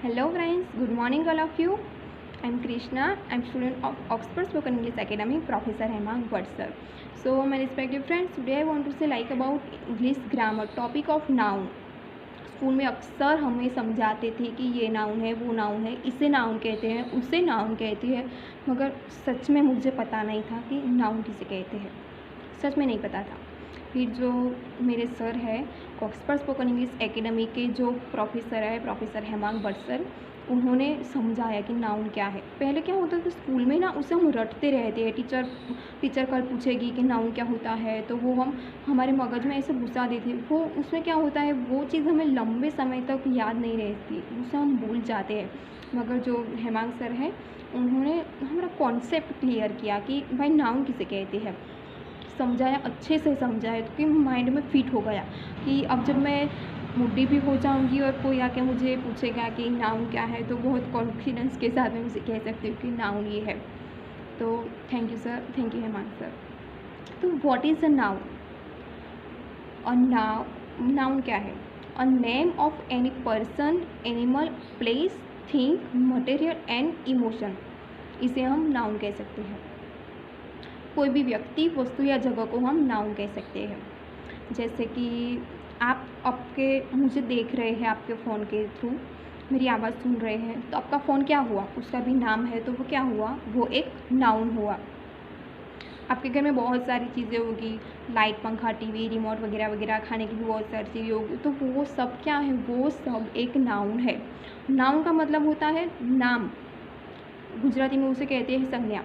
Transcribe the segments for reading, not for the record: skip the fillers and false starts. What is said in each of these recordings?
Hello friends, good morning all of you. I'm Krishna. I'm student of Oxford Spoken English Academy, Professor Hemang Bhatt sir. So my respective friends, today I want to say like about English grammar, topic of noun. School में अक्सर हमें समझाते थे कि ये noun है, वो noun है, इसे नाउन कहते हैं, उसे नाउन कहते हैं, मगर सच में मुझे पता नहीं था कि नाउन किसे कहते हैं, सच में नहीं पता था। फिर जो मेरे सर है ऑक्सफर्ड स्पोकन इंग्लिश एकेडमी के जो प्रोफेसर है, प्रोफेसर हेमांग भट्ट सर, उन्होंने समझाया कि नाउन क्या है। पहले क्या होता था स्कूल में ना, उसे हम रटते रहते हैं। टीचर कल पूछेगी कि नाउन क्या होता है, तो वो हम हमारे मगज में ऐसे घुसा देते। वो उसमें क्या होता है, वो चीज़ हमें लंबे समय तक याद नहीं रहती, उसे हम भूल जाते हैं। मगर जो हेमांग सर हैं, उन्होंने हमारा कॉन्सेप्ट क्लियर किया कि भाई नाउन किसे कहते हैं, समझाया, अच्छे से समझाया, क्योंकि माइंड में फिट हो गया कि अब जब मैं बूढ़ी भी हो जाऊंगी और कोई आके मुझे पूछेगा कि नाउन क्या है, तो बहुत कॉन्फिडेंस के साथ मैं मुझे कह सकती हूँ कि नाउन ये है। तो thank you sir, thank you Hemang sir. तो व्हाट इज़ अ नाउन? और नाउन क्या है? A name of any person, animal, place, thing, material and emotion, इसे हम नाउन कह सकते हैं। कोई भी व्यक्ति, वस्तु या जगह को हम नाउन कह सकते हैं। जैसे कि आप आपके मुझे देख रहे हैं, आपके फ़ोन के थ्रू मेरी आवाज़ सुन रहे हैं, तो आपका फ़ोन क्या हुआ? उसका भी नाम है, तो वो क्या हुआ? वो एक नाउन हुआ। आपके घर में बहुत सारी चीज़ें होगी, लाइट, पंखा, टीवी, रिमोट वगैरह वगैरह, खाने की भी बहुत सारी चीज़ें होगी, तो वो सब क्या है? वो सब एक नाउन है। नाउन का मतलब होता है नाम, गुजराती में उसे कहते हैं संज्ञा।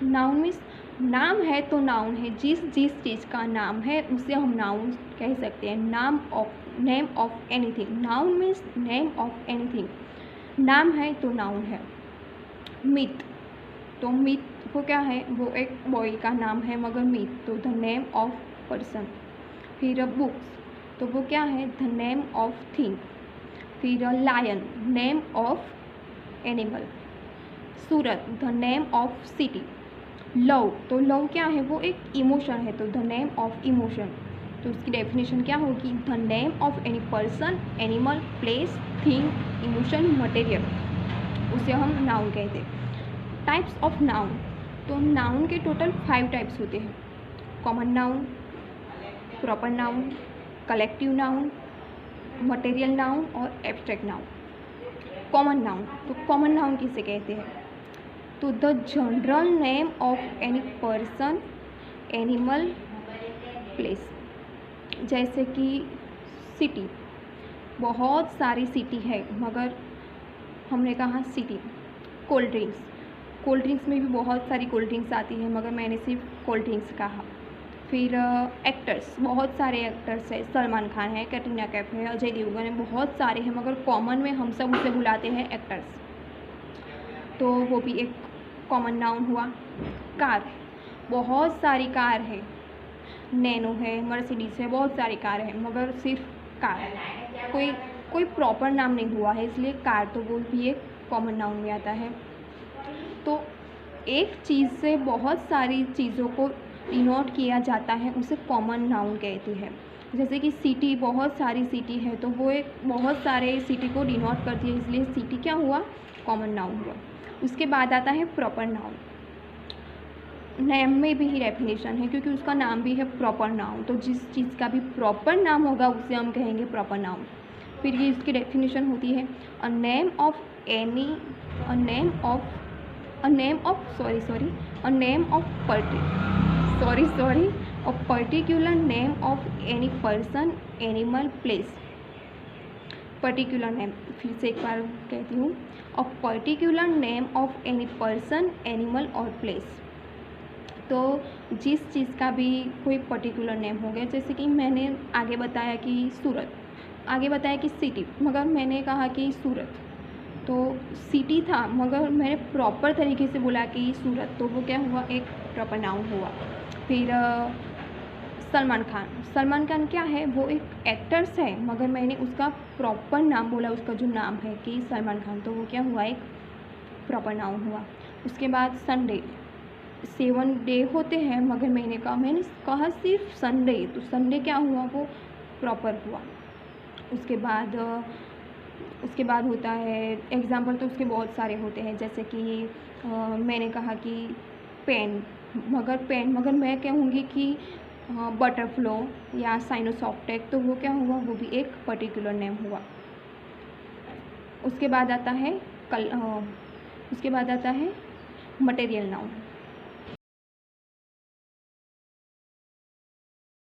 नाउन मीन्स नाम है तो नाउन है, जिस चीज़ का नाम है उसे हम नाउन कह सकते हैं। Name of anything, noun means name of anything, नाम है तो नाउन है। मिथ, तो मिथ वो क्या है? वो एक बॉय का नाम है, मगर मिथ तो द नेम ऑफ पर्सन। फिर बुक्स, तो वो क्या है? The name of thing. फिर lion, name of animal. Surat, the name of city. Love, तो लव क्या है? वो एक इमोशन है, तो द नेम ऑफ इमोशन। तो उसकी डेफिनेशन क्या होगी? The name of any person, animal, place, thing, emotion, material, उसे हम नाउन कहते हैं। टाइप्स ऑफ नाउन, तो नाउन के टोटल 5 टाइप्स होते हैं। Common noun, proper noun, collective noun, material noun और एब्स्ट्रैक्ट नाउन। कॉमन नाउन, तो कॉमन नाउन किसे कहते हैं? तो the general name of any person, animal, place. जैसे कि सिटी, बहुत सारी सिटी है, मगर हमने कहा city. Cold drinks, cold drinks में भी बहुत सारी कोल्ड ड्रिंक्स आती है, मगर मैंने सिर्फ कोल्ड ड्रिंक्स कहा। फिर एक्टर्स, बहुत सारे एक्टर्स हैं, सलमान खान है, कैटरीना कैफ है, अजय देवगन है, बहुत सारे हैं, मगर कॉमन में हम सब उसे बुलाते हैं एक्टर्स, तो वो भी एक कॉमन नाउन हुआ। कार, बहुत सारी कार है, नैनो है, मर्सिडीज़ है, बहुत सारी कार है, मगर सिर्फ कार, कोई प्रॉपर नाम नहीं हुआ है, इसलिए कार तो वो भी एक कॉमन नाउन में आता है। तो एक चीज़ से बहुत सारी चीज़ों को डिनोट किया जाता है, उसे कॉमन नाउन कहते हैं। जैसे कि सिटी, बहुत सारी सिटी है, तो वो एक बहुत सारे सिटी को डिनोट करती है, इसलिए सिटी क्या हुआ? कॉमन नाउन हुआ। उसके बाद आता है प्रॉपर नाउन। नेम में भी ही डेफिनेशन है, क्योंकि उसका नाम भी है प्रॉपर नाउन, तो जिस चीज़ का भी प्रॉपर नाम होगा उसे हम कहेंगे प्रॉपर नाउन। फिर ये इसकी डेफिनेशन होती है a name of particular name of any person, animal, place. Particular name, फिर से एक बार कहती हूँ, a particular name of any person, animal और प्लेस। तो जिस चीज़ का भी कोई पर्टिकुलर नेम हो गया, जैसे कि मैंने आगे बताया कि सूरत, आगे बताया कि सिटी, मगर मैंने कहा कि सूरत, तो सिटी था, मगर मैंने प्रॉपर तरीके से बोला कि सूरत, तो वो क्या हुआ? एक प्रॉपर नाउन हुआ। फिर सलमान खान क्या है? वो एक एक्टर्स है, मगर मैंने उसका प्रॉपर नाम बोला, उसका जो नाम है कि सलमान खान, तो वो क्या हुआ? एक प्रॉपर नाउन हुआ। उसके बाद संडे, 7 डे होते हैं, मगर मैंने कहा सिर्फ संडे, तो संडे क्या हुआ? वो प्रॉपर हुआ। उसके बाद उसके बाद होता है एग्ज़ाम्पल, तो उसके बहुत सारे होते हैं, जैसे कि मैंने कहा कि पेन, मगर मैं कहूँगी कि बटरफ्लो या साइनोसॉफ्टेक, तो वो क्या हुआ, वो भी एक पर्टिकुलर नेम हुआ। उसके बाद आता है मटेरियल नाउन।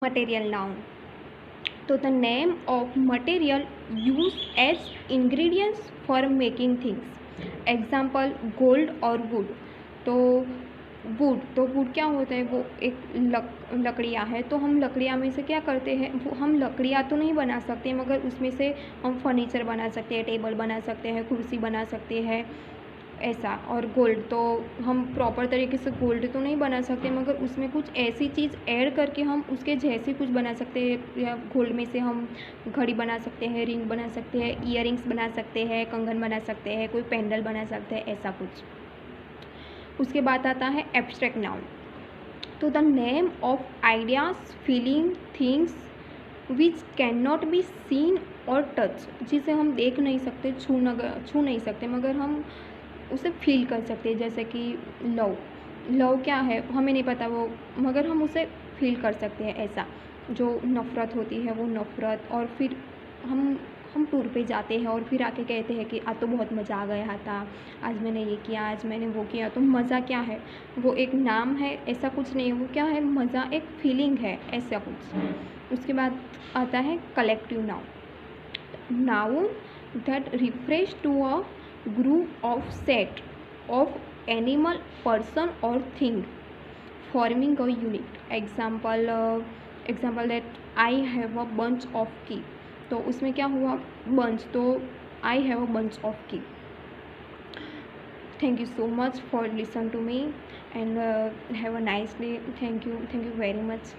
मटेरियल नाउन, तो the name of material use as ingredients for making things. Example gold और वुड। तो वुड क्या होता है, वो एक लकड़ियाँ है। तो हम लकड़ियाँ में से क्या करते हैं, हम लकड़ियाँ तो नहीं बना सकते, मगर उसमें से हम फर्नीचर बना सकते हैं, टेबल बना सकते हैं, कुर्सी बना सकते हैं, ऐसा। और गोल्ड, तो हम प्रॉपर तरीके से गोल्ड तो नहीं बना सकते, मगर उसमें कुछ ऐसी चीज़ ऐड करके हम उसके जैसे कुछ बना सकते हैं। या गोल्ड में से हम घड़ी बना सकते हैं, रिंग बना सकते हैं, ईयरिंग्स बना सकते हैं, कंगन बना सकते हैं, कोई पेंडल बना सकते हैं, ऐसा कुछ। उसके बाद आता है एब्स्ट्रैक्ट नाउन, तो the name of ideas, feeling, things which can not be seen और टच, जिसे हम देख नहीं सकते, छू नहीं सकते, मगर हम उसे फील कर सकते हैं। जैसे कि लव क्या है हमें नहीं पता वो, मगर हम उसे फील कर सकते हैं, ऐसा। जो नफ़रत होती है वो नफ़रत। और फिर हम टूर पे जाते हैं और फिर आके कहते हैं कि आज तो बहुत मज़ा आ गया था, आज मैंने ये किया, आज मैंने वो किया। तो मज़ा क्या है, वो एक नाम है, ऐसा कुछ नहीं है। वो क्या है, मज़ा एक फीलिंग है, ऐसा कुछ। उसके बाद आता है collective noun that refers to a group of set of animal, person or thing forming a unit. Example that I have a bunch of key, तो उसमें क्या हुआ, bunch, तो I have a bunch of key. Thank you so much for listening to me, and have a nice day. Thank you very much.